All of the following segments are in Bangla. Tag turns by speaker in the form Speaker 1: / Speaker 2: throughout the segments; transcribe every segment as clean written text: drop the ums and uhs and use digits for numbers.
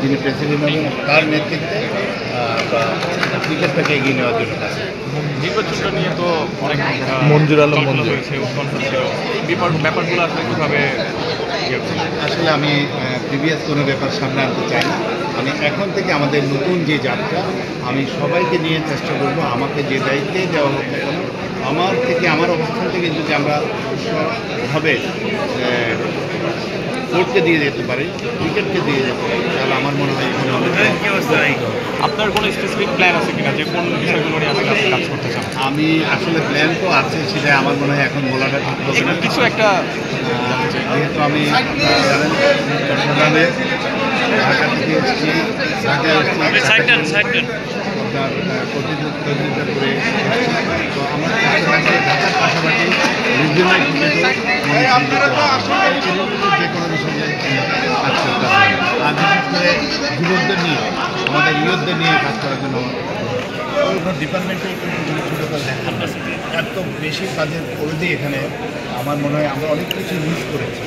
Speaker 1: যিনি প্রেসিডেন্ট হবেন তার নেতৃত্বে ক্রিকেটটাকে এগিয়ে নেওয়ার জন্য কাজ।
Speaker 2: নির্বাচনটা নিয়ে তো অনেক
Speaker 3: মঞ্জুর আলম
Speaker 2: জল্পনা
Speaker 3: মঞ্জুর।
Speaker 2: রয়েছে, উৎকণ্ঠা ছিল। ব্যাপারগুলো আসলে কীভাবে
Speaker 1: আসলে আমি প্রিভিয়াস কোনো ব্যাপার সামনে আনতে চাই না। আমি এখন থেকে আমাদের নতুন যে যাত্রা, আমি সবাইকে নিয়ে চেষ্টা করব আমাকে যে দায়িত্বে দেওয়া হোক না কেন, আমার থেকে আমার অবস্থান থেকে যদি আমরা ভাবে কোর্টকে দিয়ে যেতে পারি, ক্রিকেটকে দিয়ে যেতে পারি, তাহলে আমার মনে হয় এখানে অনেক
Speaker 2: আপনার কোনো স্পেসিফিক প্ল্যান আছে কিনা যে কোন বিষয়গুলো নিয়ে আসলে আপনি কাজ করতে চান?
Speaker 1: আমি আসলে প্ল্যান তো আছে, সেটা আমার মনে হয় এখন বলাটা ঠিক হবে না।
Speaker 2: কিছু একটা
Speaker 1: যেহেতু আমি আপনারা জানেন চট্টগ্রামে ঢাকা থেকে এসেছি, ঢাকায় এসেছি আপনার প্রতিযোগিতা করে এসেছি। তো আমার ঢাকার পাশাপাশি রিজিওনাল যে কোনো বিষয়ে কাজ করতে হবে, আর বিশেষ করে যুবকদের নিয়ে, আমাদের ইয়ুথদের নিয়ে কাজ করার জন্য আমার ডিপার্টমেন্টে ছোটো করে দেখান এত বেশি কাজের পরিধি এখানে আমার মনে হয় আমরা অনেক কিছু মিস করেছি।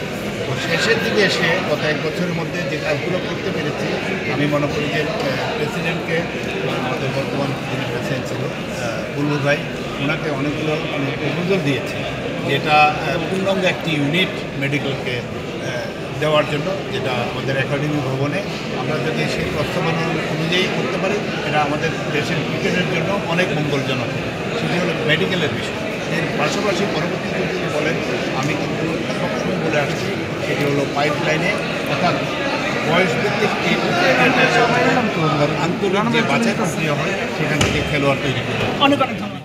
Speaker 1: তো শেষের দিকে এসে গত এক বছরের মধ্যে যে কাজগুলো করতে পেরেছি, আমি মনে করি যে প্রেসিডেন্টকে, আমাদের বর্তমান যিনি প্রেসিডেন্ট ছিল বুলবুল ভাই, ওনাকে অনেকগুলো প্রপোজাল দিয়েছে, যেটা পূর্ণাঙ্গ একটি ইউনিট মেডিকেলকে দেওয়ার জন্য, যেটা আমাদের একাডেমি ভবনে আমরা যদি সেই প্রস্তাবনা অনুযায়ী করতে পারি, এটা আমাদের দেশের ক্রিকেটের জন্য অনেক মঙ্গলজনক। সেটি হলো মেডিকেলের বিষয়। এর পাশাপাশি পরবর্তীতে যদি বলেন, আমি কিন্তু সবসময় বলে আসছি, সেটি হলো পাইপ লাইনে, অর্থাৎ বয়সভিত্তিক আন্তর্জাতিক যে বাছাই প্রক্রিয়া হয়, সেখান থেকে খেলোয়াড় তৈরি করতে।
Speaker 4: অনেক অনেক ধন্যবাদ।